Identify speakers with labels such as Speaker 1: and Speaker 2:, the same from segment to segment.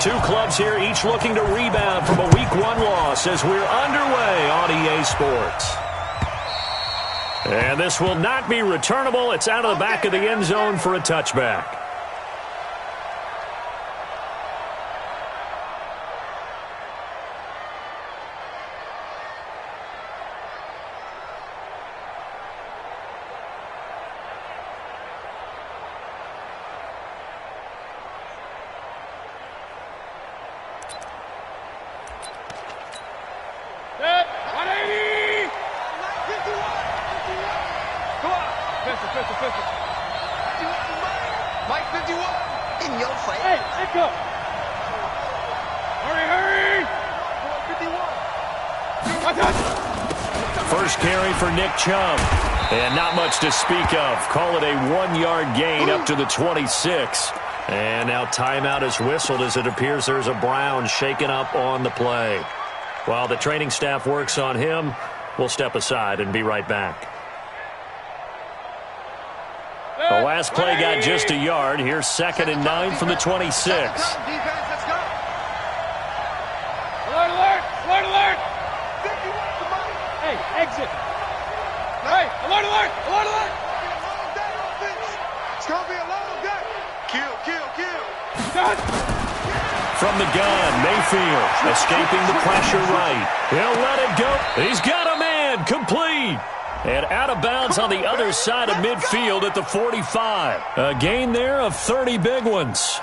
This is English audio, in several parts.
Speaker 1: Two clubs here, each looking to rebound from a Week 1 loss as we're underway on EA Sports. And this will not be returnable. It's out of the back of the end zone for a touchback.
Speaker 2: Mike 51 in your face.
Speaker 3: Hey, let's go. Hurry.
Speaker 2: 51.
Speaker 1: First carry for Nick Chubb. And not much to speak of. Call it a 1-yard gain up to the 26. And now timeout is whistled as it appears there's a Brown shaken up on the play. While the training staff works on him, we'll step aside and be right back. The last play got just a yard. Here's 2nd and 9 from the 26.
Speaker 2: Let's go.
Speaker 3: Alert.
Speaker 2: 51.
Speaker 3: Hey, exit. Hey, alert.
Speaker 2: It's going to be a long day. Kill.
Speaker 1: From the gun, Mayfield escaping the pressure right. He'll let it go. He's got a man. Complete. And out of bounds on the other side of midfield at the 45. A gain there of 30 big ones.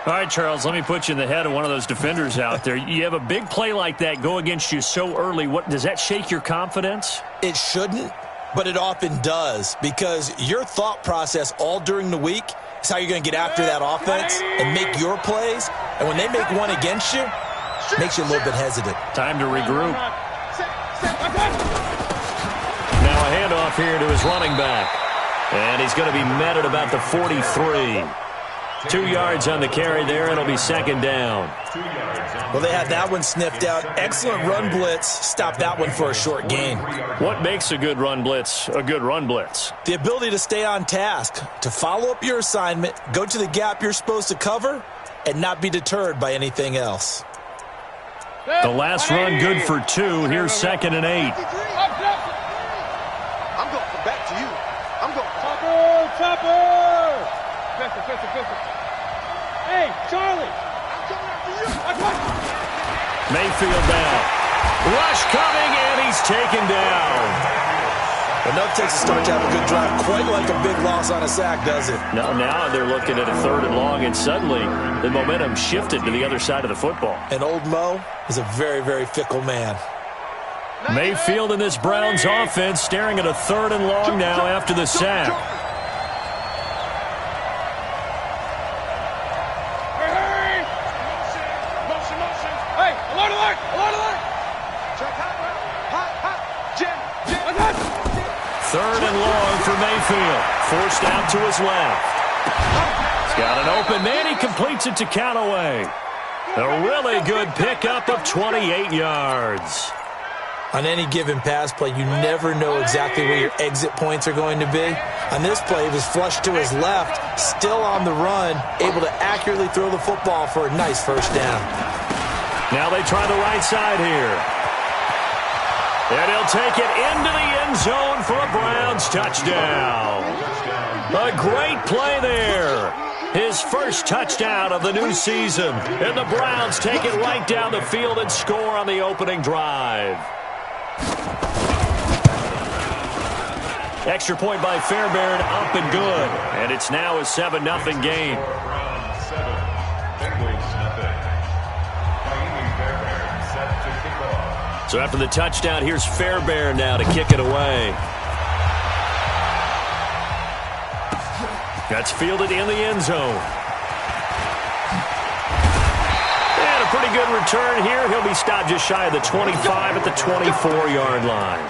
Speaker 1: All right, Charles, let me put you in the head of one of those defenders out there. You have a big play like that go against you so early. What does that shake your confidence?
Speaker 4: It shouldn't, but it often does, because your thought process all during the week is how you're going to get after that offense and make your plays. And when they make one against you, it makes you a little bit hesitant.
Speaker 1: Time to regroup. Now a handoff here to his running back. And he's going to be met at about the 43. 2 yards on the carry there. It'll be 2nd down.
Speaker 4: Well, they had that one sniffed out. Excellent run blitz. Stop that one for a short gain.
Speaker 1: What makes a good run blitz a good run blitz?
Speaker 4: The ability to stay on task, to follow up your assignment, go to the gap you're supposed to cover, and not be deterred by anything else.
Speaker 1: The last run good for 2. Here's 2nd and 8.
Speaker 2: I'm going back to you. I'm going.
Speaker 3: Chopper. Pistol. Hey, Charlie.
Speaker 2: I'm coming after you.
Speaker 1: Mayfield down. Rush coming, and he's taken down.
Speaker 4: Enough takes a start to have a good drive. Quite like a big loss on a sack, does it?
Speaker 1: Now they're looking at a 3rd and long, and suddenly the momentum shifted to the other side of the football.
Speaker 4: And old Mo is a very, very fickle man.
Speaker 1: Mayfield in this Browns offense staring at a 3rd and long now after the sack.
Speaker 3: Hey, alert.
Speaker 1: 3rd and long for Mayfield. Forced out to his left. He's got an open man. He completes it to Callaway. A really good pickup of 28 yards.
Speaker 4: On any given pass play, you never know exactly where your exit points are going to be. On this play, he was flushed to his left, still on the run, able to accurately throw the football for a nice 1st down.
Speaker 1: Now they try the right side here. And he'll take it into the end zone for a Browns touchdown. A great play there. His first touchdown of the new season. And the Browns take it right down the field and score on the opening drive. Extra point by Fairbairn, up and good. And it's now a 7-0 game. So after the touchdown, here's Fairbairn now to kick it away. That's fielded in the end zone. And a pretty good return here. He'll be stopped just shy of the 25 at the 24-yard line.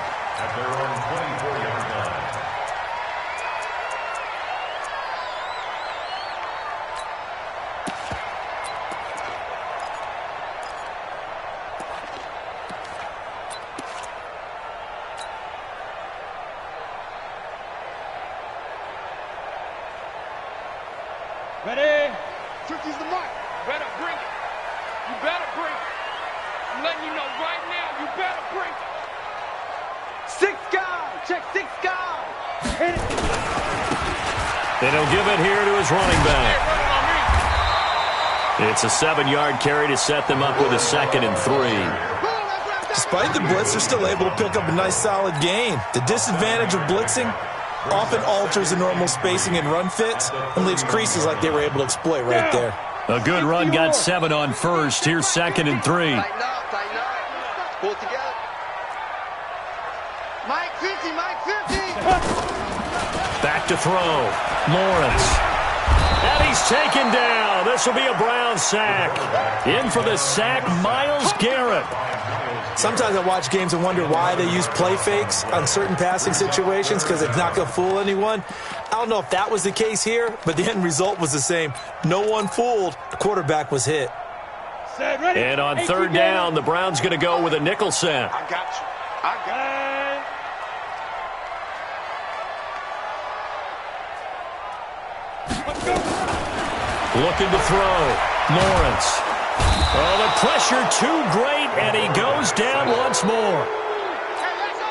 Speaker 3: Ready?
Speaker 2: 50's the mark. Better bring it.
Speaker 3: You better break it. I'm letting you know right now, you better break it.
Speaker 2: 6 guys. Check 6 guys. Hit it.
Speaker 1: And he'll give it here to his running back. It's a 7-yard carry to set them up with a 2nd and 3.
Speaker 4: Despite the blitz, they're still able to pick up a nice, solid gain. The disadvantage of blitzing often alters the normal spacing and run fits and leaves creases like they were able to exploit right there.
Speaker 1: A good run got 7 on first. Here's 2nd and 3.
Speaker 2: Tighten up, tighten up. Pull it together. Mike 50, Mike 50.
Speaker 1: Back to throw. Lawrence. And he's taken down. This will be a Brown sack. In for the sack, Myles Garrett.
Speaker 4: Sometimes I watch games and wonder why they use play fakes on certain passing situations because it's not going to fool anyone. I don't know if that was the case here, but the end result was the same. No one fooled. The quarterback was hit.
Speaker 3: Set, ready.
Speaker 1: And on 3rd down, the Browns going to go with a nickel set.
Speaker 2: I got you. I got
Speaker 3: you. Let's go.
Speaker 1: Looking to throw. Lawrence. Oh, the pressure too great, and he goes down once more.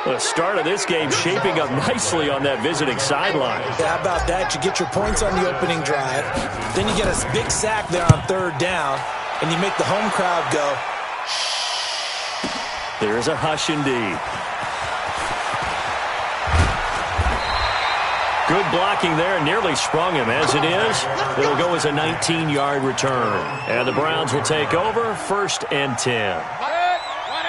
Speaker 1: The start of this game shaping up nicely on that visiting sideline.
Speaker 4: Yeah, how about that? You get your points on the opening drive. Then you get a big sack there on 3rd down, and you make the home crowd go.
Speaker 1: There's a hush indeed. Good blocking there, nearly sprung him. As it is, it'll go as a 19-yard return. And the Browns will take over, 1st and 10.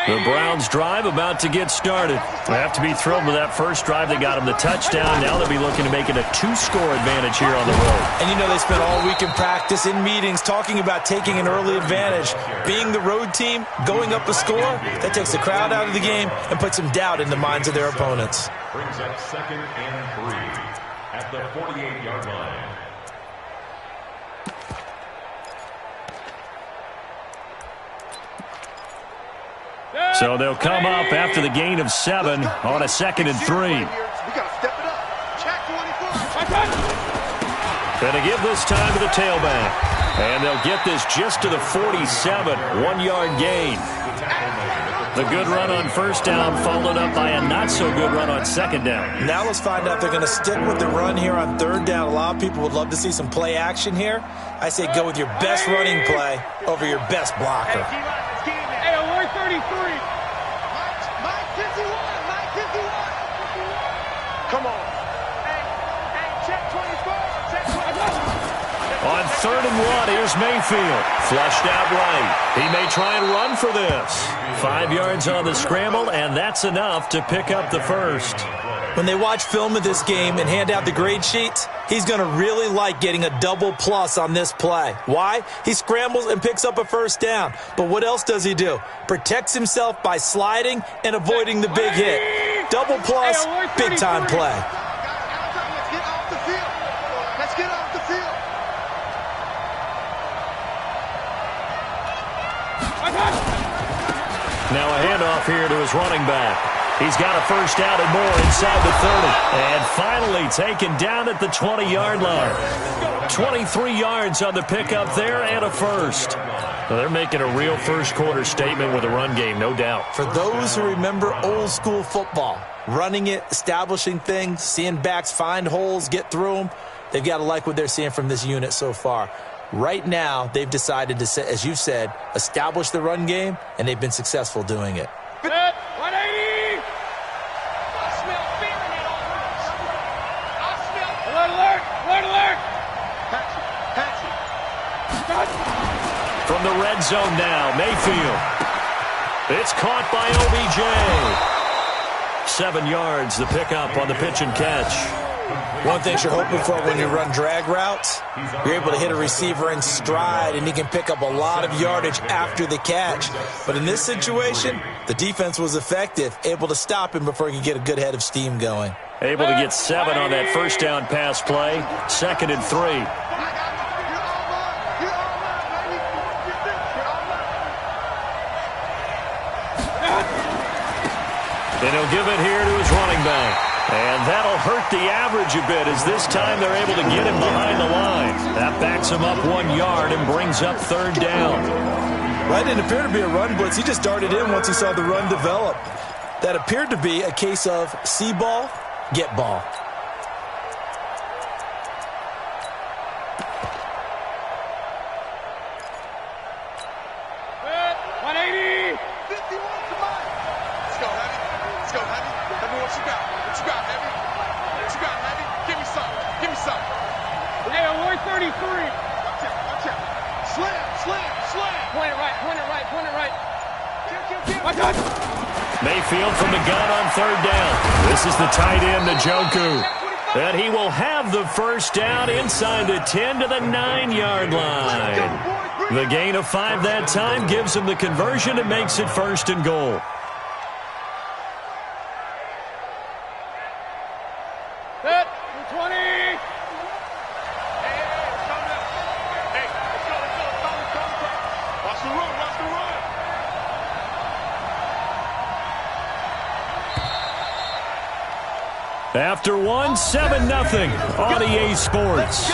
Speaker 1: The Browns drive about to get started. They have to be thrilled with that first drive. They got them the touchdown. Now they'll be looking to make it a 2-score advantage here on the road.
Speaker 4: And you know they spent all week in practice, in meetings, talking about taking an early advantage. Being the road team, going up a score, that takes the crowd out of the game and puts some doubt in the minds of their opponents.
Speaker 5: Brings up 2nd and 3 at the 48-yard line.
Speaker 1: So they'll come up after the gain of 7 on a 2nd and 3.
Speaker 2: We got to step it up. Check 24.
Speaker 1: Going to give this time to the tailback. And they'll get this just to the 47, 1-yard gain. The good run on 1st down followed up by a not-so-good run on 2nd down.
Speaker 4: Now let's find out if they're going to stick with the run here on 3rd down. A lot of people would love to see some play action here. I say go with your best running play over your best blocker.
Speaker 3: Hey, alert 33.
Speaker 2: Mike 51. Mike 51. Come on. Hey, check 24. Check 24.
Speaker 1: On 3rd and 1, here's Mayfield. Flushed out right. He may try and run for this. 5 yards on the scramble, and that's enough to pick up the first.
Speaker 4: When they watch film of this game and hand out the grade sheets, he's going to really like getting a double plus on this play. Why? He scrambles and picks up a 1st down. But what else does he do? Protects himself by sliding and avoiding the big hit. Double plus, big-time play.
Speaker 2: Let's get off the field. Let's get off the field.
Speaker 1: Now a handoff here to his running back. He's got a 1st down and more inside the 30. And finally taken down at the 20-yard line. 23 yards on the pickup there and a first. Well, they're making a real first-quarter statement with a run game, no doubt.
Speaker 4: For those who remember old-school football, running it, establishing things, seeing backs find holes, get through them, they've got to like what they're seeing from this unit so far. Right now, they've decided to, as you said, establish the run game, and they've been successful doing it.
Speaker 3: 180! I smell fear in that offense. I smell alert! Alert! Alert!
Speaker 2: Patsy.
Speaker 1: From the red zone now, Mayfield. It's caught by OBJ. 7 yards, the pickup on the pitch and catch.
Speaker 4: One thing you're hoping for when you run drag routes, you're able to hit a receiver in stride, and he can pick up a lot of yardage after the catch. But in this situation, the defense was effective, able to stop him before he could get a good head of steam going.
Speaker 1: Able to get 7 on that 1st down pass play. 2nd and 3. And he'll give it here to his running back. And that'll hurt the average a bit as this time they're able to get him behind the line. That backs him up 1 yard and brings up 3rd down.
Speaker 4: Well, that didn't appear to be a run blitz. He just darted in once he saw the run develop. That appeared to be a case of see ball, get ball.
Speaker 1: Mayfield from the gun on third down. This is the tight end, Njoku. And he will have the first down inside the 10 to the 9-yard line. The gain of 5 that time gives him the conversion and makes it first and goal. After 1, 7-0 on EA Sports.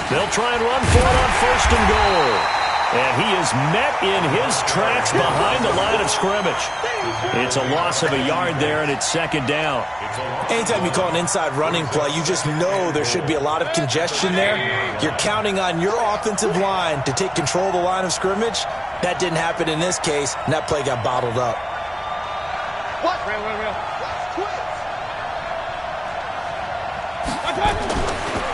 Speaker 1: They'll try and run for it on first and goal. And he is met in his tracks behind the line of scrimmage. It's a loss of a yard there, and it's second down.
Speaker 4: Anytime you call an inside running play, you just know there should be a lot of congestion there. You're counting on your offensive line to take control of the line of scrimmage. That didn't happen in this case, and that play got bottled up.
Speaker 3: What? Real.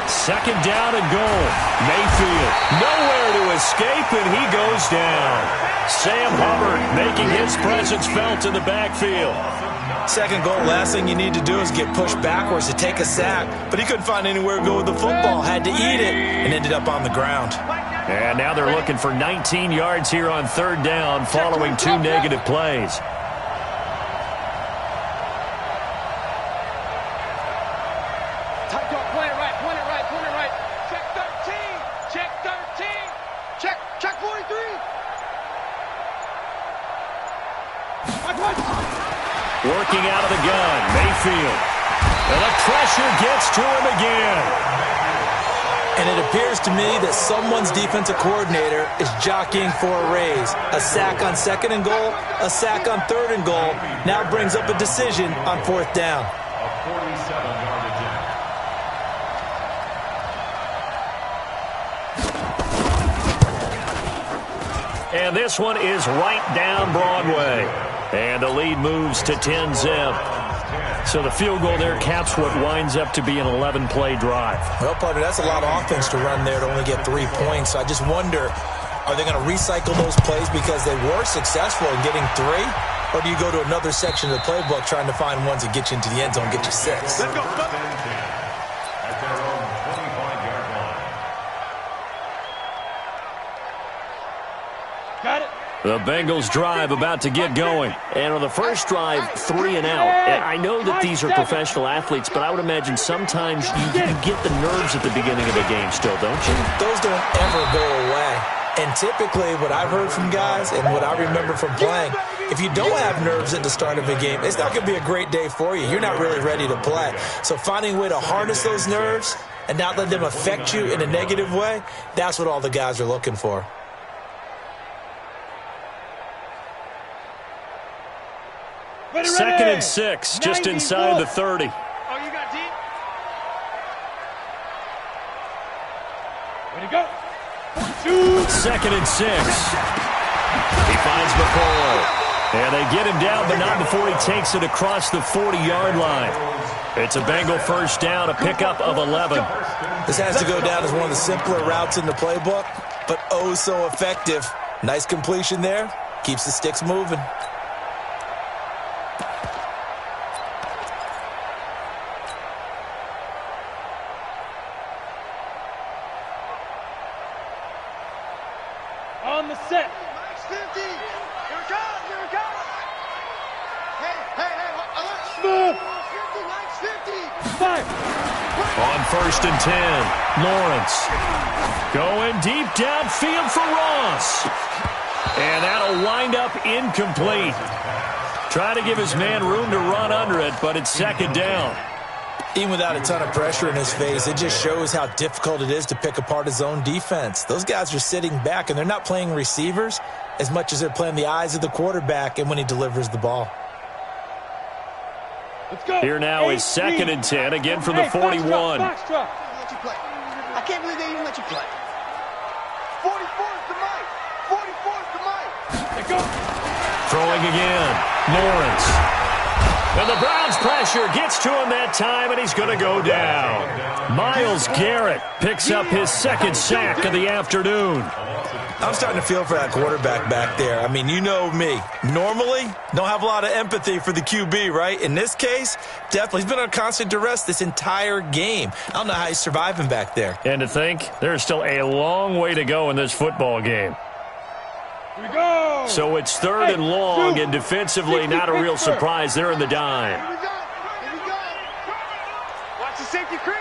Speaker 1: Second down and goal. Mayfield nowhere to escape, and he goes down. Sam Hubbard making his presence felt in the backfield.
Speaker 4: Second goal, last thing you need to do is get pushed backwards to take a sack. But he couldn't find anywhere to go with the football, had to eat it, and ended up on the ground.
Speaker 1: And now they're looking for 19 yards here on third down following 2 negative plays. Working out of the gun, Mayfield. And the pressure gets to him again.
Speaker 4: And it appears to me that someone's defensive coordinator is jockeying for a raise. A sack on second and goal, a sack on third and goal. Now brings up a decision on fourth down.
Speaker 5: A 47-yard attempt.
Speaker 1: And this one is right down Broadway. And the lead moves to 10-zip. So the field goal there caps what winds up to be an 11-play drive.
Speaker 4: Well, partner, that's a lot of offense to run there to only get 3 points. So I just wonder, are they going to recycle those plays because they were successful in getting 3? Or do you go to another section of the playbook trying to find ones that get you into the end zone, get you 6?
Speaker 5: Let's go. At their own 25-yard line.
Speaker 3: Got it.
Speaker 1: The Bengals drive about to get going. And on the first drive, 3 and out. And I know that these are professional athletes, but I would imagine sometimes you get the nerves at the beginning of a game still, don't you?
Speaker 4: Those don't ever go away. And typically what I've heard from guys and what I remember from playing, if you don't have nerves at the start of a game, it's not going to be a great day for you. You're not really ready to play. So finding a way to harness those nerves and not let them affect you in a negative way, that's what all the guys are looking for.
Speaker 1: Second and 6, just inside the 30.
Speaker 3: Oh, you got deep? Way to go.
Speaker 1: 2nd and 6. He finds McCoy. And they get him down, but not before he takes it across the 40-yard line. It's a Bengal first down, a pickup of 11.
Speaker 4: This has to go down as one of the simpler routes in the playbook, but oh so effective. Nice completion there. Keeps the sticks moving.
Speaker 3: On the set.
Speaker 2: Max 50. Here it comes. Here it comes. Hey, alert.
Speaker 3: Move.
Speaker 2: 50, Max 50.
Speaker 3: 5.
Speaker 1: On 1st and 10, Lawrence going deep downfield for Ross. And that'll wind up incomplete. Try to give his man room to run under it, but it's 2nd down.
Speaker 4: Even without a ton of pressure in his face, it just shows how difficult it is to pick apart his own defense. Those guys are sitting back, and they're not playing receivers as much as they're playing the eyes of the quarterback and when he delivers the ball.
Speaker 2: Let's go.
Speaker 1: Here now is 2nd and 10, again from the 41.
Speaker 2: Foxtrot.
Speaker 6: I can't believe they even let you play. 44 is the mic. 44 is the mic.
Speaker 2: Let's go.
Speaker 1: Throwing again, Lawrence. And the Browns' pressure gets to him that time, and he's going to go down. Myles Garrett picks up his 2nd sack of the afternoon.
Speaker 4: I'm starting to feel for that quarterback back there. I mean, you know me. Normally, don't have a lot of empathy for the QB, right? In this case, definitely. He's been on constant duress this entire game. I don't know how he's surviving back there.
Speaker 1: And to think, there's still a long way to go in this football game.
Speaker 2: Here we go.
Speaker 1: So it's 3rd and long, and defensively, not a real surprise. They're in the dime.
Speaker 6: Here we go. Here we go.
Speaker 2: Watch the safety creep.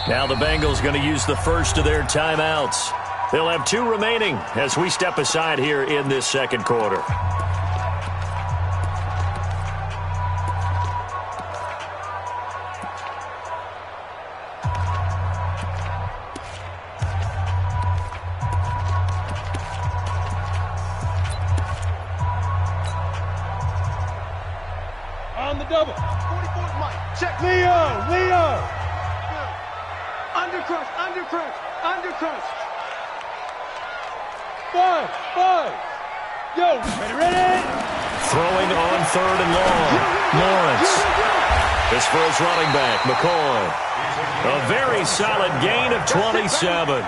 Speaker 1: Now the Bengals going to use the first of their timeouts. They'll have 2 remaining as we step aside here in this 2nd quarter.
Speaker 2: On the double.
Speaker 6: 44's mic. Check.
Speaker 2: Leo.
Speaker 6: Undercrush. Undercrush.
Speaker 2: 5. Yo, ready?
Speaker 1: Throwing on 3rd and long. Lawrence. This for his running back, McCoy. A very solid gain of 27.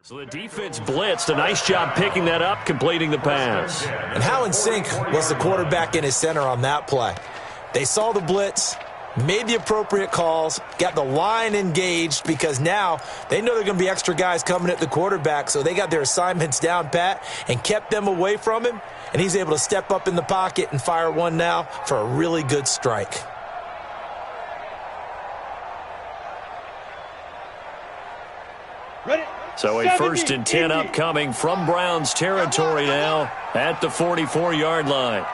Speaker 1: So the defense blitzed. A nice job picking that up, completing the pass.
Speaker 4: And how in sync was the quarterback and his center on that play? They saw the blitz, made the appropriate calls, got the line engaged because now they know there are going to be extra guys coming at the quarterback, so they got their assignments down pat and kept them away from him, and he's able to step up in the pocket and fire one now for a really good strike.
Speaker 2: Ready?
Speaker 1: So a 1st and 10 upcoming from Browns territory now at the 44-yard line.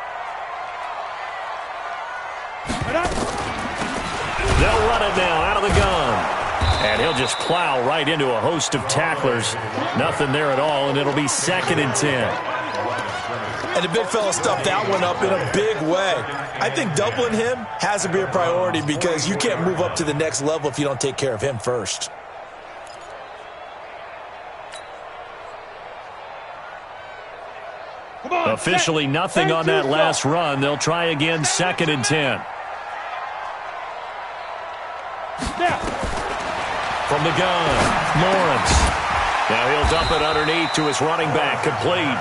Speaker 1: They'll run it now out of the gun. And he'll just plow right into a host of tacklers. Nothing there at all, and it'll be 2nd and 10.
Speaker 4: And the big fella stuffed that one up in a big way. I think doubling him has to be a priority because you can't move up to the next level if you don't take care of him first.
Speaker 1: Officially nothing on that last run. They'll try again, 2nd and 10. From the gun, Lawrence. Now he'll dump it underneath to his running back, complete.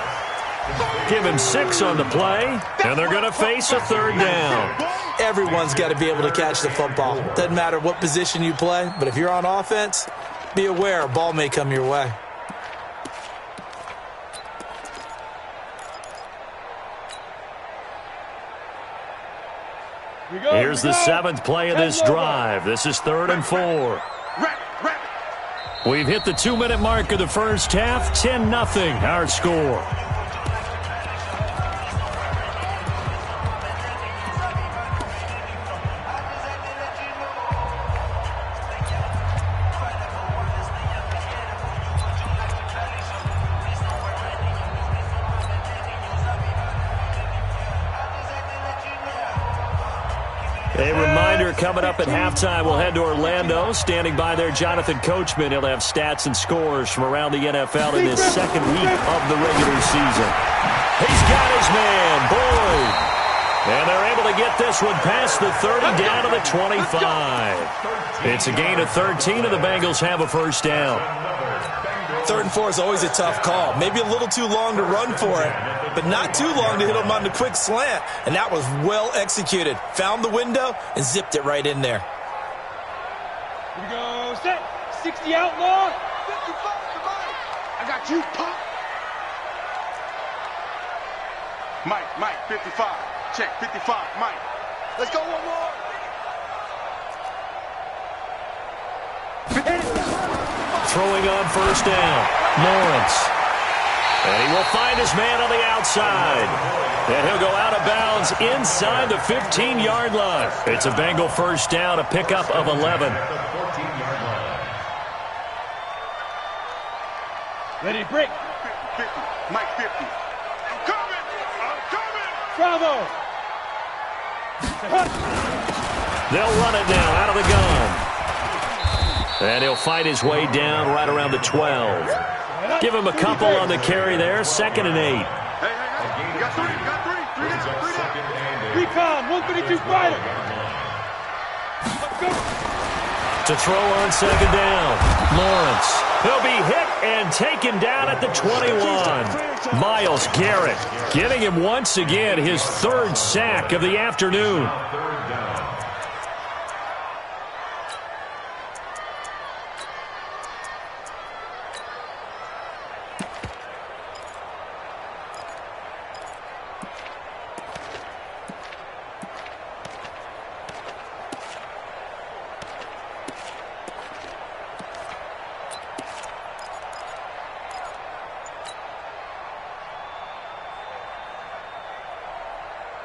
Speaker 1: Give him 6 on the play, and they're going to face a 3rd down.
Speaker 4: Everyone's got to be able to catch the football. Doesn't matter what position you play, but if you're on offense, be aware a ball may come your way.
Speaker 1: Here's the 7th play of this drive. This is 3rd and 4. We've hit the 2-minute mark of the first half. 10-0 our score. A reminder, coming up at halftime, we'll head to Orlando. Standing by there, Jonathan Coachman. He'll have stats and scores from around the NFL in this second week of the regular season. He's got his man, Boyd. And they're able to get this one past the 30 down to the 25. It's a gain of 13, and the Bengals have a first down.
Speaker 4: 3rd and 4 is always a tough call. Maybe a little too long to run for it, but not too long to hit him on the quick slant. And that was well executed. Found the window and zipped it right in there.
Speaker 3: Here we go, set. 60 outlaw.
Speaker 6: 55 to Mike. I got you, Pop. Mike, 55. Check, 55, Mike. Let's go one more.
Speaker 1: Throwing on first down, Lawrence. And he will find his man on the outside. And he'll go out of bounds inside the 15-yard line. It's a Bengal first down, a pickup of 11.
Speaker 3: Ready to break.
Speaker 6: 50, Mike 50. I'm coming.
Speaker 3: Bravo.
Speaker 1: They'll run it now out of the gun. And he'll fight his way down right around the 12. Give him a couple on the carry there. 2nd and 8.
Speaker 6: Hey. You got three. Three down.
Speaker 3: Recon, 132 fighter. Let's go.
Speaker 1: To throw on 2nd down. Lawrence. He'll be hit and taken down at the 21. Myles Garrett giving him once again his 3rd sack of the afternoon.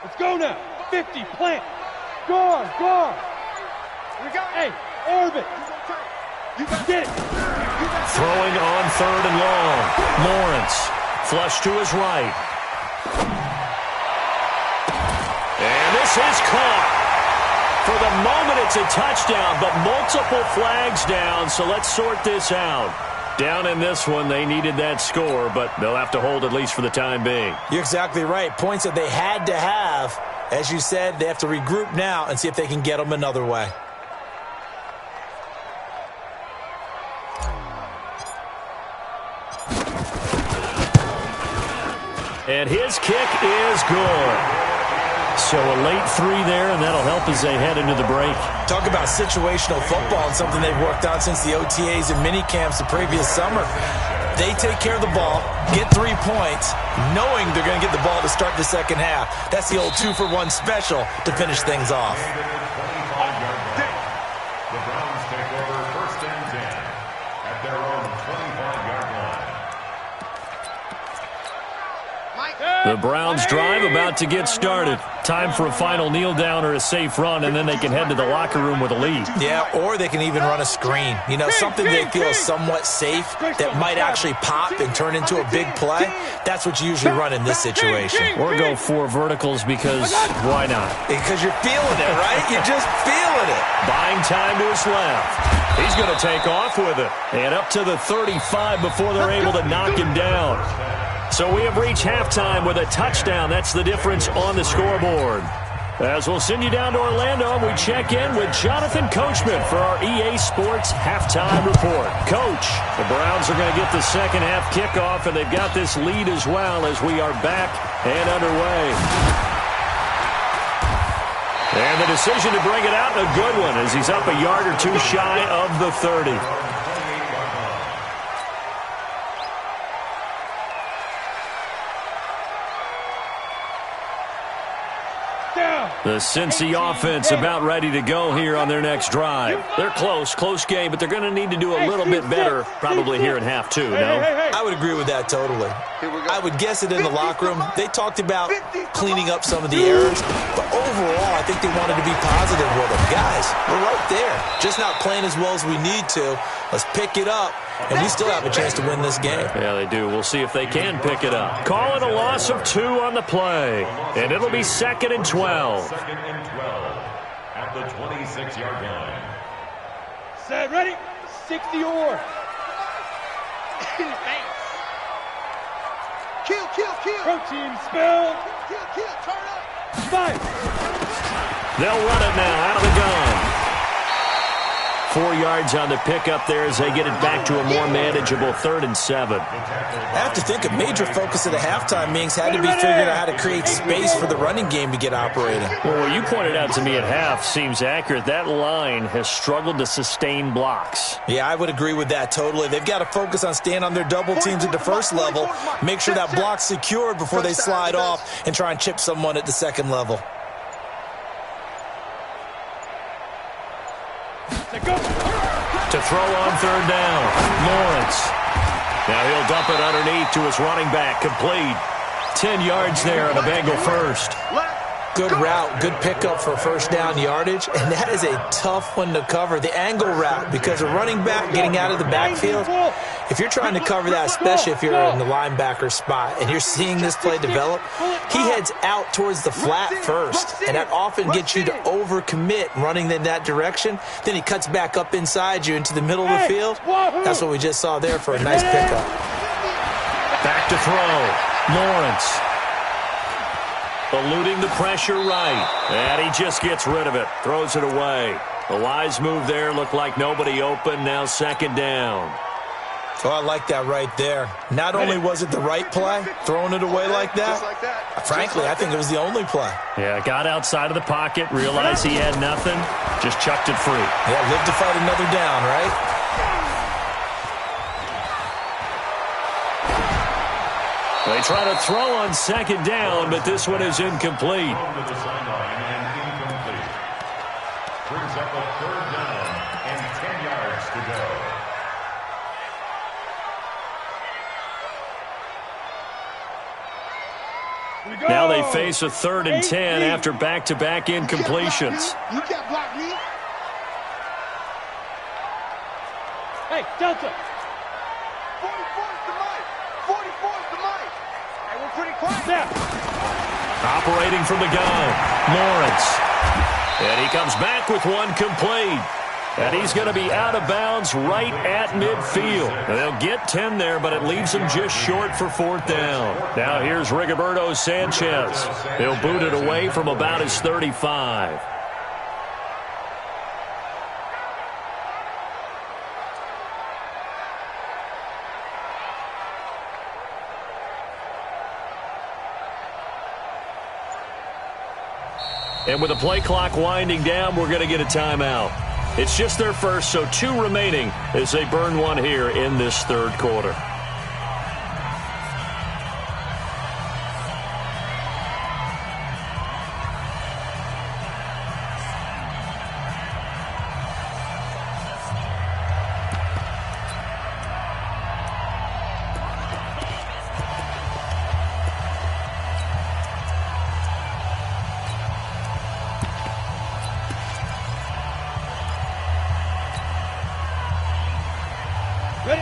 Speaker 3: Let's go now. 50, plant. Guard. Hey, orbit.
Speaker 6: You got
Speaker 3: Get it.
Speaker 1: Throwing on 3rd and long. Lawrence. Flush to his right. And this is caught. For the moment, it's a touchdown, but multiple flags down, so let's sort this out. Down in this one, they needed that score, but they'll have to hold at least for the time being.
Speaker 4: You're exactly right. Points that they had to have. As you said, they have to regroup now and see if they can get them another way.
Speaker 1: And his kick is good. So a late 3 there, and that'll help as they head into the break.
Speaker 4: Talk about situational football and something they've worked on since the OTAs and mini camps the previous summer. They take care of the ball, get 3 points, knowing they're going to get the ball to start the second half. That's the old 2-for-1 special to finish things off.
Speaker 5: The Browns take over 1st and 10 at their own 25-yard line.
Speaker 1: The Browns drive about to get started. Time for a final kneel down or a safe run, and then they can head to the locker room with a lead.
Speaker 4: Yeah, or they can even run a screen. You know, something they feel is somewhat safe that might actually pop and turn into a big play. That's what you usually run in this situation.
Speaker 1: Or go 4 verticals because why not?
Speaker 4: Because you're feeling it, right? You're just feeling it.
Speaker 1: Buying time to his left. He's going to take off with it. And up to the 35 before they're able to knock him down. So we have reached halftime with a touchdown. That's the difference on the scoreboard. As we'll send you down to Orlando, we check in with Jonathan Coachman for our EA Sports Halftime Report. Coach, the Browns are going to get the second half kickoff, and they've got this lead as well as we are back and underway. And the decision to bring it out, a good one, as he's up a yard or 2 shy of the 30. The Cincy offense about ready to go here on their next drive. They're close game, but they're going to need to do a little bit better probably here in half 2, no?
Speaker 4: I would agree with that totally. I would guess it in the locker room. They talked about cleaning up some of the errors, but overall, I think they wanted to be positive with them. Guys, we're right there. Just not playing as well as we need to. Let's pick it up, and we still have a chance to win this game.
Speaker 1: Yeah, they do. We'll see if they can pick it up. Call it a loss of 2 on the play, and it'll be 2nd and 12.
Speaker 5: 2nd and 12 at the 26-yard line.
Speaker 2: Set, ready? 60 or.
Speaker 6: Kill, kill, kill.
Speaker 2: Protein spill.
Speaker 6: Kill, kill, turn up.
Speaker 2: Fight.
Speaker 1: They'll run it now out of the gun. 4 yards on the pickup there as they get it back to a more manageable 3rd and 7.
Speaker 4: I have to think a major focus of the halftime meetings had to be figuring out how to create space for the running game to get operating.
Speaker 1: Well, what you pointed out to me at half seems accurate. That line has struggled to sustain blocks.
Speaker 4: Yeah, I would agree with that totally. They've got to focus on staying on their double teams at the first level, make sure that block's secured before they slide off and try and chip someone at the second level.
Speaker 1: To throw on 3rd down, Lawrence. Now he'll dump it underneath to his running back, complete. 10 yards there on a Bengal first.
Speaker 4: Good route, good pickup for first down yardage, and that is a tough one to cover, the angle route, because a running back getting out of the backfield, if you're trying to cover that, especially if you're in the linebacker spot, and you're seeing this play develop, he heads out towards the flat first, and that often gets you to overcommit running in that direction. Then he cuts back up inside you into the middle of the field. That's what we just saw there for a nice pickup.
Speaker 1: Back to throw, Lawrence. Eluding the pressure right, and he just gets rid of it, throws it away. A wise move there, looked like nobody open, now 2nd down.
Speaker 4: Oh, I like that right there. Not only was it the right play, throwing it away like that, frankly, I think it was the only play.
Speaker 1: Yeah, got outside of the pocket, realized he had nothing, just chucked it free.
Speaker 4: Yeah, live to fight another down, right?
Speaker 1: They try to throw on 2nd down, but this one is incomplete.
Speaker 5: To the sideline and incomplete. Brings up a 3rd down and 10 yards to go.
Speaker 1: Now they face a 3rd and 10 after back-to-back incompletions.
Speaker 6: You can't block me.
Speaker 2: Hey, Delta.
Speaker 6: 44's the mic. 44's the mic. Hey, we're pretty quiet.
Speaker 2: Snap.
Speaker 1: Operating from the gun, Lawrence. And he comes back with one complete. And he's going to be out of bounds right at midfield. They'll get 10 there, but it leaves him just short for 4th down. Now here's Rigoberto Sanchez. He'll boot it away from about his 35. And with the play clock winding down, we're going to get a timeout. It's just their first, so 2 remaining as they burn one here in this 3rd quarter.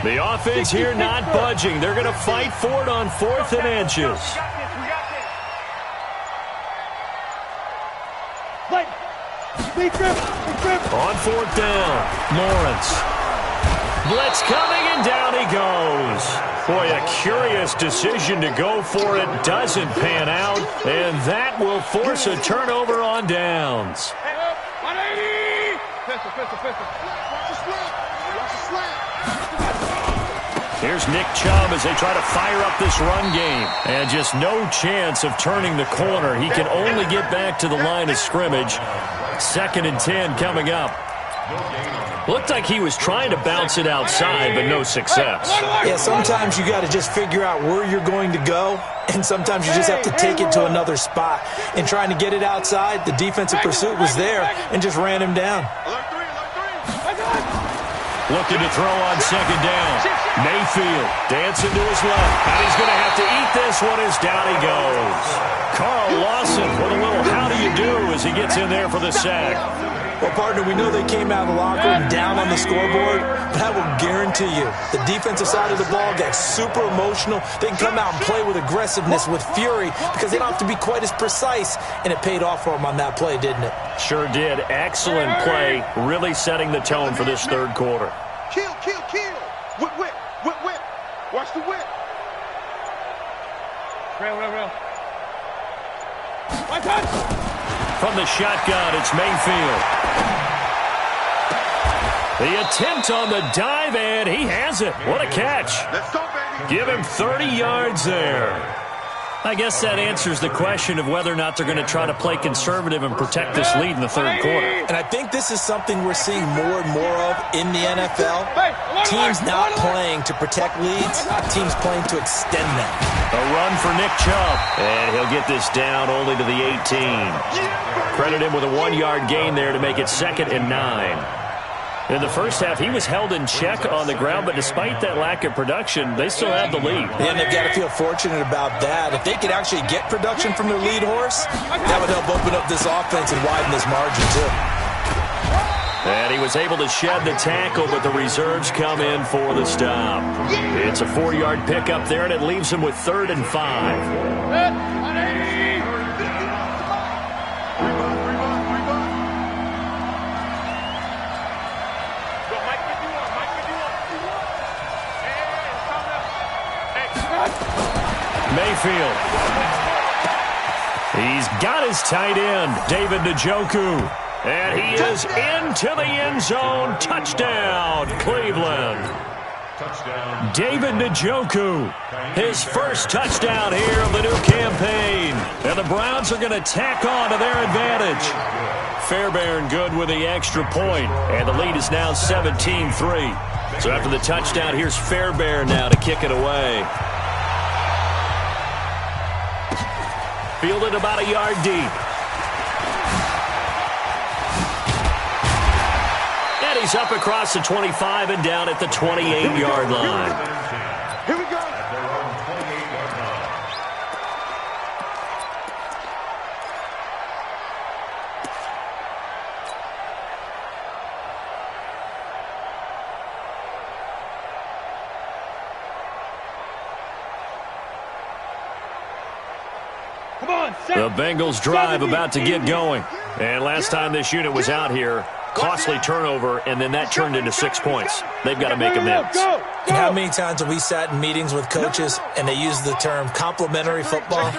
Speaker 1: The offense here not budging. They're going to fight for it on 4th and inches. On 4th down, Lawrence. Blitz coming, and down he goes. Boy, a curious decision to go for it. Doesn't pan out, and that will force a turnover on downs.
Speaker 2: 180! Pistol.
Speaker 6: Watch the slam. Watch the slam.
Speaker 1: Here's Nick Chubb as they try to fire up this run game. And just no chance of turning the corner. He can only get back to the line of scrimmage. 2nd and 10 coming up. Looked like he was trying to bounce it outside, but no success.
Speaker 4: Yeah, sometimes you got to just figure out where you're going to go, and sometimes you just have to take it to another spot. And trying to get it outside, the defensive pursuit was there and just ran him down.
Speaker 1: Looking to throw on 2nd down. Mayfield dancing to his left, and he's going to have to eat this one as down he goes. Carl Lawson with a little how do you do as he gets in there for the sack.
Speaker 4: Well, partner, we know they came out of the locker room down on the scoreboard, but I will guarantee you the defensive side of the ball got super emotional. They can come out and play with aggressiveness, with fury, because they don't have to be quite as precise, and it paid off for them on that play, didn't it?
Speaker 1: Sure did. Excellent play, really setting the tone for this third quarter.
Speaker 6: Kill, kill, kill. Whip, whip, whip, whip. Watch the whip.
Speaker 3: Real. One touch.
Speaker 1: From the shotgun, it's Mayfield. The attempt on the dive, and he has it. What a catch.
Speaker 6: Let's go, baby.
Speaker 1: Give him 30 yards there. I guess that answers the question of whether or not they're going to try to play conservative and protect this lead in the third quarter.
Speaker 4: And I think this is something we're seeing more and more of in the NFL. Teams not playing to protect leads, teams playing to extend them.
Speaker 1: A run for Nick Chubb, and he'll get this down only to the 18. Credit him with a 1-yard gain there to make it 2nd and 9. In the first half, he was held in check on the ground, but despite that lack of production, they still have the lead.
Speaker 4: And they've got to feel fortunate about that. If they could actually get production from their lead horse, that would help open up this offense and widen this margin, too.
Speaker 1: And he was able to shed the tackle, but the reserves come in for the stop. It's a 4-yard pickup there, and it leaves him with 3rd and 5. Mayfield. He's got his tight end, David Njoku. And he is into the end zone. Touchdown, Cleveland.
Speaker 5: Touchdown.
Speaker 1: David Njoku, his first touchdown here of the new campaign. And the Browns are going to tack on to their advantage. Fairbairn good with the extra point. And the lead is now 17-3. So after the touchdown, here's Fairbairn now to kick it away. Fielded about a yard deep. And he's up across the 25 and down at the 28-yard line.
Speaker 6: Here we go.
Speaker 5: At their own 28-yard line.
Speaker 3: Come on, set.
Speaker 1: The Bengals drive about to get going. And last time this unit was out here, costly turnover, and then that turned into 6 points. They've got to make amends.
Speaker 4: And how many times have we sat in meetings with coaches and they use the term complementary football?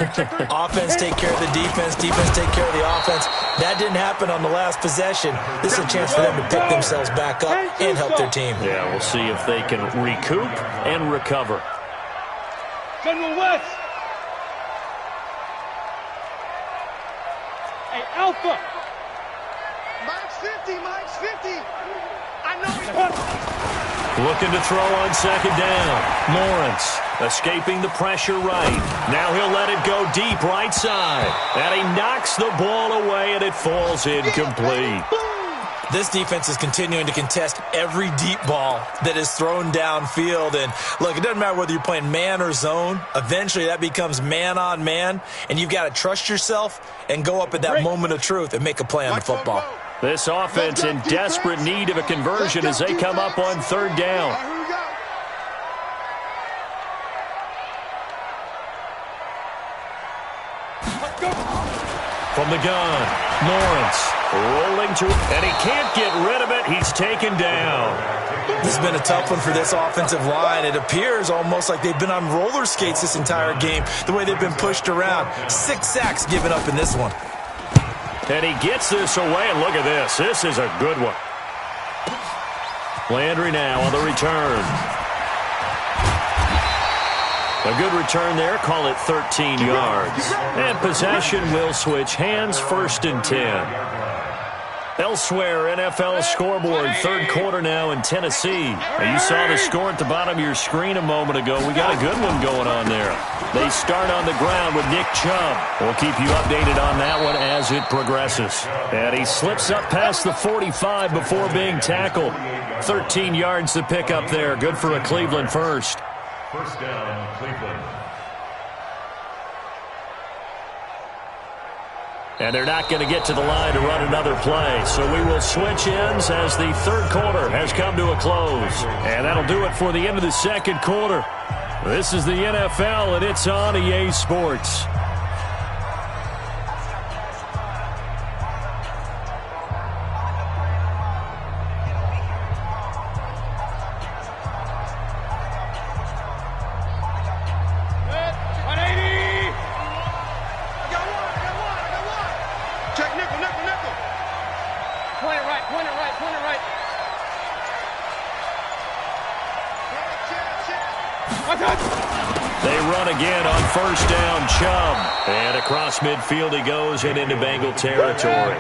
Speaker 4: Offense take care of the defense, defense take care of the offense. That didn't happen on the last possession. This is a chance for them to pick themselves back up and help their team.
Speaker 1: Yeah, we'll see if they can recoup and recover.
Speaker 3: General West. Hey, Alpha.
Speaker 6: Mike's 50, Mike's 50. I know he's
Speaker 1: Looking to throw on 2nd down. Lawrence escaping the pressure right. Now he'll let it go deep right side. And he knocks the ball away, and it falls incomplete.
Speaker 4: This defense is continuing to contest every deep ball that is thrown downfield. And, look, it doesn't matter whether you're playing man or zone. Eventually that becomes man on man, and you've got to trust yourself and go up at that moment of truth and make a play on the football.
Speaker 1: This offense in desperate need of a conversion as they come up on 3rd down.
Speaker 6: Here we go.
Speaker 1: From the gun, Lawrence rolling to, and he can't get rid of it. He's taken down.
Speaker 4: This has been a tough one for this offensive line. It appears almost like they've been on roller skates this entire game, the way they've been pushed around. 6 sacks given up in this one.
Speaker 1: And he gets this away, and look at this. This is a good one. Landry now on the return. A good return there. Call it 13 yards. And possession will switch hands. 1st and 10. Elsewhere, NFL scoreboard, 3rd quarter now in Tennessee. Now, you saw the score at the bottom of your screen a moment ago. We got a good one going on there. They start on the ground with Nick Chubb. We'll keep you updated on that one as it progresses. And he slips up past the 45 before being tackled. 13 yards to pick up there. Good for a Cleveland first.
Speaker 5: 1st down, Cleveland.
Speaker 1: And they're not going to get to the line to run another play. So we will switch ends as the third quarter has come to a close. And that'll do it for the end of the second quarter. This is the NFL, and it's on EA Sports.
Speaker 2: They
Speaker 1: run again on first down, Chubb. And across midfield he goes and into Bengal territory.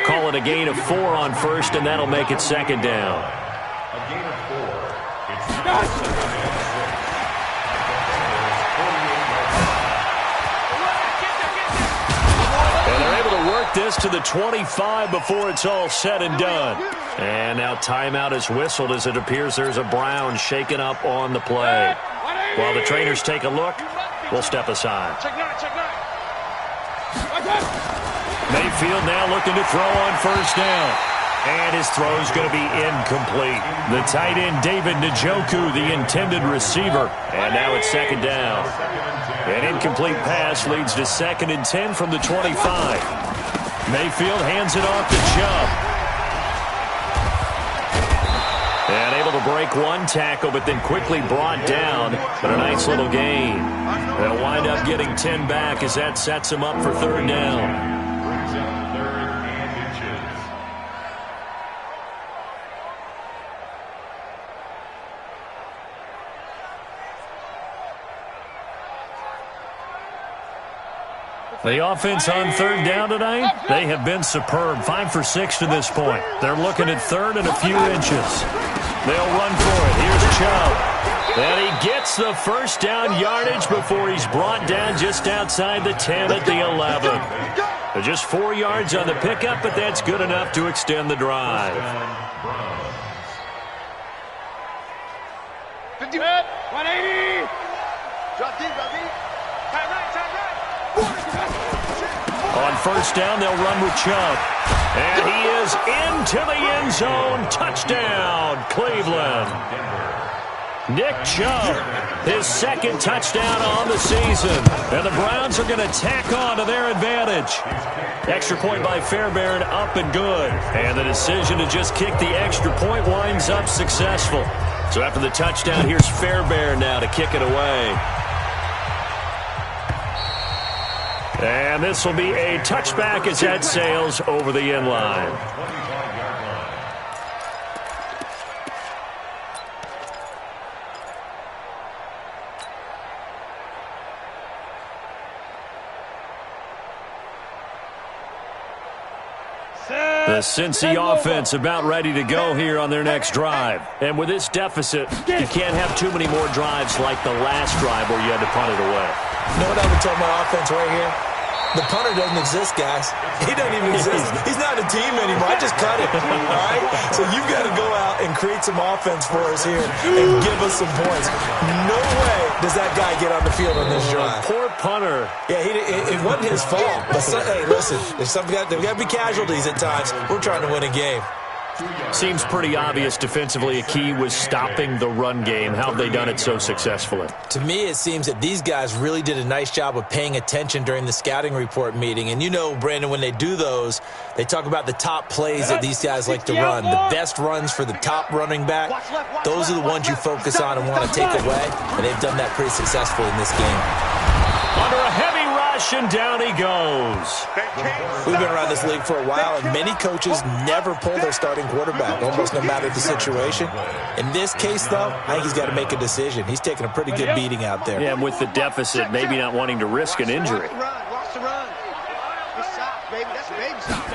Speaker 1: Call it a gain of 4 on first, and that'll make it second down.
Speaker 5: A gain of 4. It's
Speaker 1: and they're able to work this to the 25 before it's all said and done. And now timeout is whistled as it appears there's a Brown shaken up on the play. While the trainers take a look, we'll step aside. Mayfield now looking to throw on first down. And his throw's going to be incomplete. The tight end, David Njoku, the intended receiver. And now it's second down. An incomplete pass leads to 2nd and 10 from the 25. Mayfield hands it off to Chubb. And able to break one tackle, but then quickly brought down. But a nice little gain. They'll wind up getting 10 back as that sets him up for third down.
Speaker 5: brings up 3rd and inches.
Speaker 1: The offense on third down tonight, they have been superb. 5 for 6 to this point. They're looking at 3rd and a few inches. They'll run for it. Here's Chubb. And he gets the first down yardage before he's brought down just outside the 10 at the 11. Just 4 yards on the pickup, but that's good enough to extend the drive.
Speaker 2: 50. 180. Drop deep, drop deep. Tight right, tight right.
Speaker 1: On first down, they'll run with Chubb. And he is into the end zone. Touchdown, Cleveland. Nick Chubb, his 2nd touchdown on the season. And the Browns are going to tack on to their advantage. Extra point by Fairbairn, up and good. And the decision to just kick the extra point winds up successful. So after the touchdown, here's Fairbairn now to kick it away. And this will be a touchback as that sails over the end line. The Cincy offense about ready to go here on their next drive. And with this deficit, you can't have too many more drives like the last drive where you had to punt it away.
Speaker 4: You know what I would tell my offense right here? The punter doesn't exist, guys. He doesn't even exist. He's not a team anymore. I just cut him, all right? So you've got to go out and create some offense for us here and give us some points. No way does that guy get on the field on this drive.
Speaker 1: Poor punter.
Speaker 4: Yeah, it wasn't his fault. But hey, listen, there's got to be casualties at times. We're trying to win a game.
Speaker 1: Seems pretty obvious defensively a key was stopping the run game. How have they done it so successfully?
Speaker 4: To me, it seems that these guys really did a nice job of paying attention during the scouting report meeting. And you know, Brandon, when they do those, they talk about the top plays that these guys like to run, the best runs for the top running back. Those are the ones you focus on and want to take away, and they've done that pretty successfully in this game.
Speaker 1: Under a heavy rush, and down he goes.
Speaker 4: We've been around this league for a while, and many coaches never pull their starting quarterback, almost no matter the situation. In this case, though, I think he's got to make a decision. He's taking a pretty good beating out there.
Speaker 1: Yeah, and with the deficit, maybe not wanting to risk an injury.
Speaker 2: Watch the run. Good stop, baby. That's a baby stop.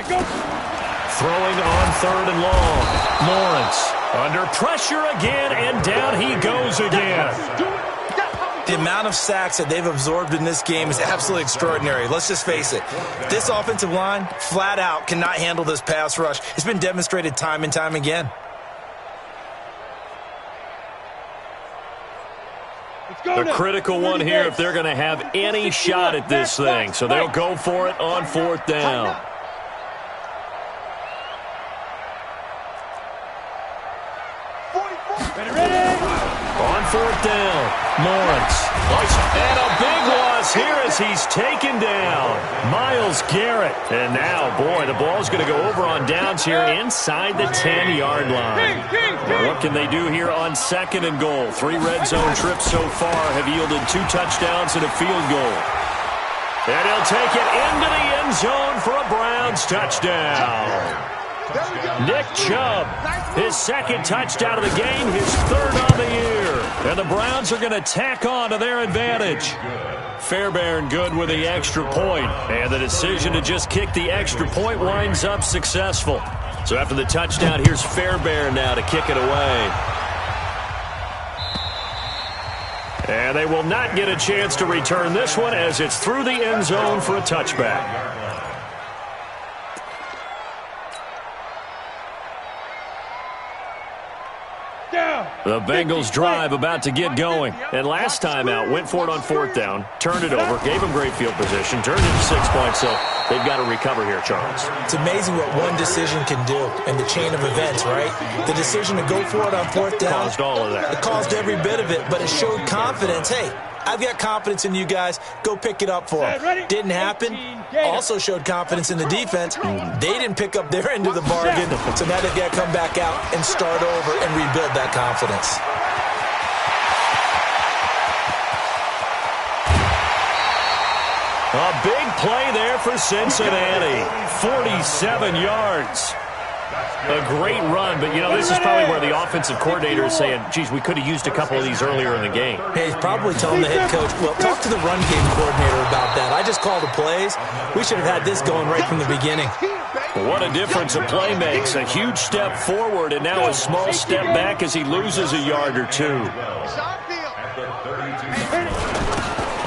Speaker 1: Throwing on 3rd and long. Lawrence under pressure again, and down he goes again.
Speaker 4: The amount of sacks that they've absorbed in this game is absolutely extraordinary. Let's just face it. This offensive line, flat out, cannot handle this pass rush. It's been demonstrated time and time again.
Speaker 2: Let's
Speaker 1: A critical one here if they're going to have any shot at this thing. So they'll go for it on 4th down. On 4th down, Lawrence. And a big loss here as he's taken down. Myles Garrett. And now, boy, the ball's going to go over on downs here inside the 10-yard line. Well, what can they do here on 2nd and goal? 3 red zone trips so far have yielded 2 touchdowns and a field goal. And he'll take it into the end zone for a Browns touchdown. Nick Chubb, his 2nd touchdown of the game, his 3rd on the year. And the Browns are going to tack on to their advantage. Fairbairn good with the extra point. And the decision to just kick the extra point winds up successful. So after the touchdown, here's Fairbairn now to kick it away. And they will not get a chance to return this one as it's through the end zone for a touchback. The Bengals drive about to get going. And last time out, went for it on 4th down, turned it over, gave them great field position, turned it to 6 points, so they've got to recover here, Charles.
Speaker 4: It's amazing what one decision can do in the chain of events, right? The decision to go for it on 4th down.
Speaker 1: Caused all of that.
Speaker 4: It caused every bit of it, but it showed confidence. Hey, I've got confidence in you guys. Go pick it up for them. Didn't happen. Also showed confidence in the defense. They didn't pick up their end of the bargain, so now they've got to come back out and start over and rebuild that confidence.
Speaker 1: A big play there for Cincinnati. 47 yards. A great run, but, you know, this is probably where the offensive coordinator is saying, geez, we could have used a couple of these earlier in the game.
Speaker 4: Hey, he's probably telling the head coach, well, talk to the run game coordinator about that. I just called the plays. We should have had this going right from the beginning.
Speaker 1: What a difference a play makes. A huge step forward and now a small step back as he loses a yard or 2.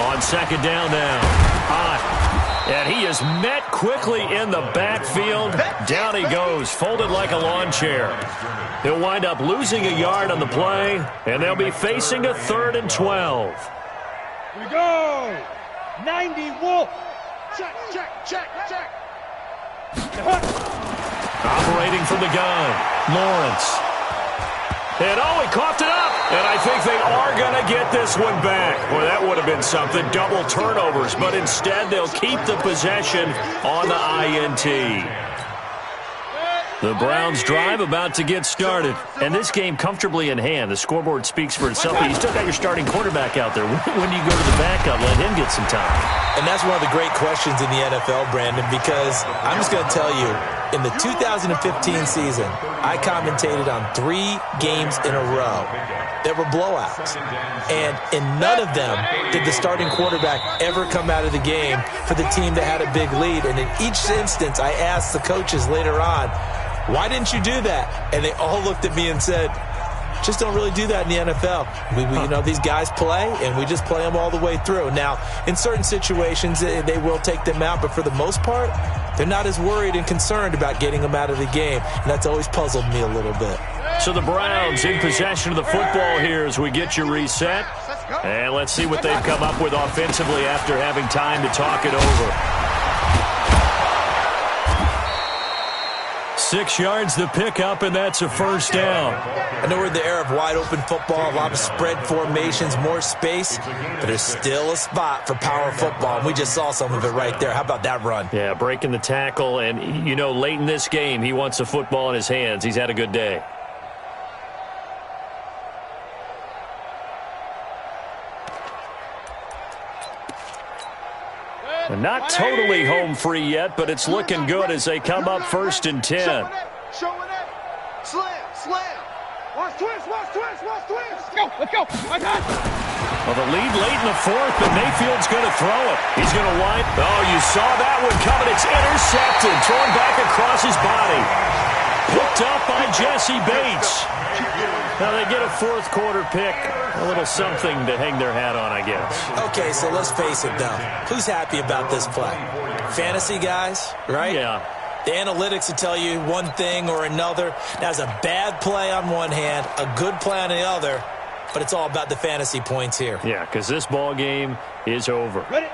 Speaker 1: On 2nd down now. High. And he is met quickly in the backfield. Down he goes, folded like a lawn chair. He'll wind up losing a yard on the play, and they'll be facing a 3rd and 12.
Speaker 3: Here we go. 90 Wolf. Check.
Speaker 1: Operating from the gun, Lawrence. And he coughed it up. And I think they are going to get this one back. Boy, that would have been something. Double turnovers. But instead, they'll keep the possession on the INT. The Browns drive about to get started. And this game comfortably in hand. The scoreboard speaks for itself. But you still got your starting quarterback out there. When do you go to the backup? Let him get some time.
Speaker 4: And that's one of the great questions in the NFL, Brandon, because I'm just going to tell you, in the 2015 season, I commentated on 3 games in a row that were blowouts. And in none of them did the starting quarterback ever come out of the game for the team that had a big lead. And in each instance, I asked the coaches later on, why didn't you do that? And they all looked at me and said, just don't really do that in the NFL. You know, these guys play, and we just play them all the way through. Now, in certain situations, they will take them out, but for the most part, they're not as worried and concerned about getting them out of the game, and that's always puzzled me a little bit.
Speaker 1: So the Browns in possession of the football here as we get you reset. And let's see what they've come up with offensively after having time to talk it over. 6 yards the pickup, and that's a 1st down.
Speaker 4: I know we're in the era of wide-open football, a lot of spread formations, more space, but there's still a spot for power football, and we just saw some of it right there. How about that run?
Speaker 1: Yeah, breaking the tackle, and, you know, late in this game, he wants the football in his hands. He's had a good day. Not totally home free yet, but it's looking good as they come up 1st and 10.
Speaker 6: Showing it. Slam. Watch twist.
Speaker 3: Let's go. My God.
Speaker 1: Well, the lead late in the 4th, but Mayfield's going to throw it. He's going to wind. Oh, you saw that one coming. It's intercepted. Thrown back across his body. Picked up by Jesse Bates. Now they get a 4th quarter pick. A little something to hang their hat on, I guess.
Speaker 4: Okay, so let's face it, though. Who's happy about this play? Fantasy guys, right?
Speaker 1: Yeah.
Speaker 4: The analytics will tell you one thing or another. That's a bad play on one hand, a good play on the other. but it's all about the fantasy points here.
Speaker 1: Yeah, because this ball game is over.
Speaker 2: Ready?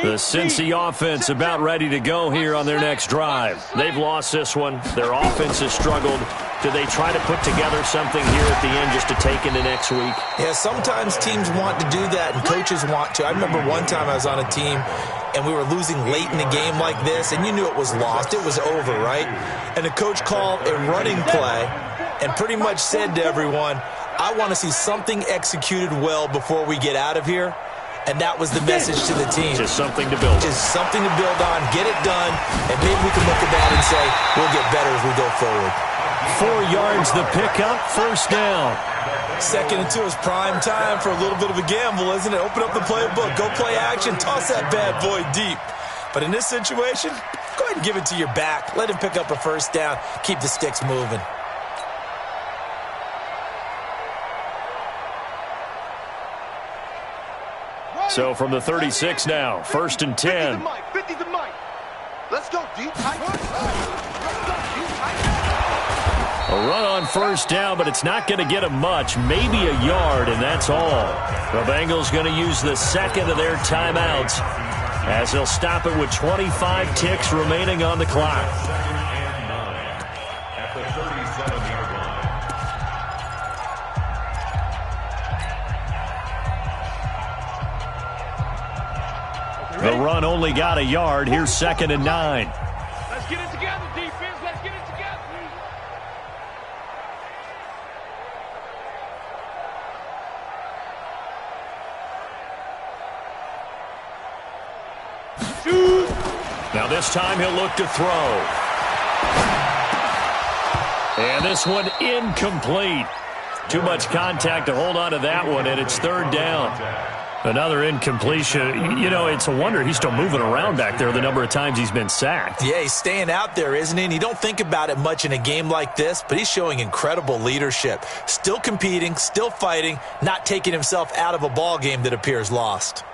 Speaker 1: The Cincy offense about ready to go here on their next drive. They've lost this one. Their offense has struggled. Do they try to put together something here at the end just to take into next week?
Speaker 4: Yeah, sometimes teams want to do that and coaches want to. I remember one time I was on a team and we were losing late in a game like this, and you knew it was lost. It was over, right? And the coach called a running play and pretty much said to everyone, I want to see something executed well before we get out of here. And that was the message to the team.
Speaker 1: Just something to build on.
Speaker 4: Just something to build on, get it done, and maybe we can look at that and say, we'll get better as we go forward.
Speaker 1: 4 yards the pickup, first down.
Speaker 4: 2nd and 2 is prime time for a little bit of a gamble, isn't it? Open up the playbook, go play action, toss that bad boy deep. But in this situation, go ahead and give it to your back. Let him pick up a first down, keep the sticks moving.
Speaker 1: So from the 36 now, 1st and 10.
Speaker 6: 50 to Mike. Let's go, deep.
Speaker 1: A run on first down, but it's not going to get him much, maybe a yard, and that's all. The Bengals going to use the second of their timeouts as they'll stop it with 25 ticks remaining on the clock.
Speaker 5: At the 37-yard line.
Speaker 1: The run only got a yard. Here's 2nd and 9.
Speaker 3: Let's get it together, defense. Let's get it together.
Speaker 2: Shoot.
Speaker 1: Now this time he'll look to throw. And this one incomplete. Too much contact to hold on to that one, and it's 3rd down. Another incompletion. You know, it's a wonder he's still moving around back there the number of times he's been sacked.
Speaker 4: Yeah, he's staying out there, isn't he? And you don't think about it much in a game like this, but he's showing incredible leadership. Still competing, still fighting, not taking himself out of a ball game that appears lost.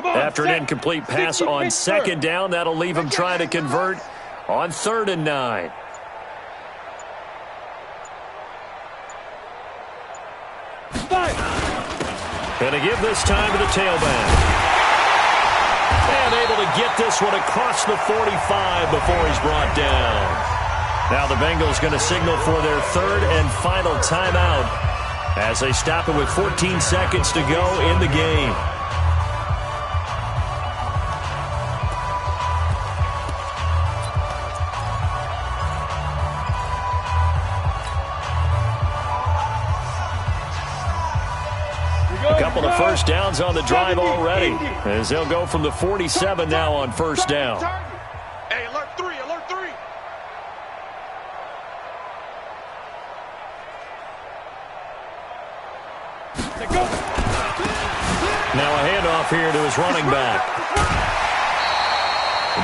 Speaker 1: After an incomplete pass on 2nd down, that'll leave him trying to convert on 3rd and 9. Gonna give this time to the tailback. And able to get this one across the 45 before he's brought down. Now the Bengals going to signal for their 3rd and final timeout as they stop it with 14 seconds to go in the game. A couple of first downs on the drive already as they'll go from the 47 now on first down.
Speaker 6: Hey, alert 3, alert 3.
Speaker 1: Now a handoff here to his running back.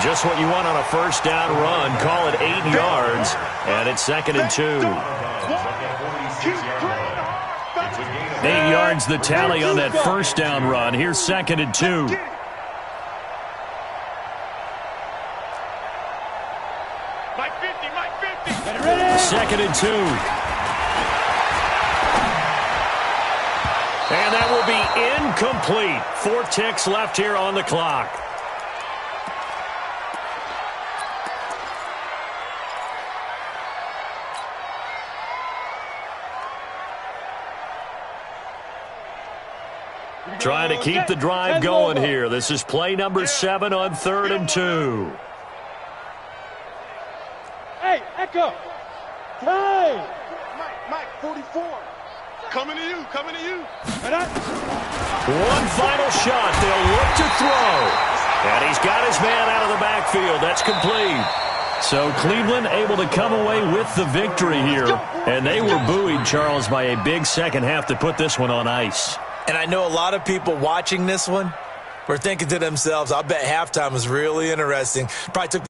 Speaker 1: Just what you want on a first down run. Call it 8 yards, and it's 2nd and 2. 8 yards the tally on that first down run. Here's 2nd and 2.
Speaker 3: Mike 50, Mike 50.
Speaker 1: 2nd and 2. And that will be incomplete. 4 ticks left here on the clock. Trying to keep the drive going here. This is play number 7 on 3rd and 2.
Speaker 2: Hey, Echo. Time.
Speaker 6: Mike, 44. Coming to you, coming to you.
Speaker 1: One final shot. They'll look to throw. And he's got his man out of the backfield. That's complete. So Cleveland able to come away with the victory here. And they were buoyed, Charles, by a big second half to put this one on ice.
Speaker 4: And I know a lot of people watching this one were thinking to themselves, I bet halftime was really interesting. Probably took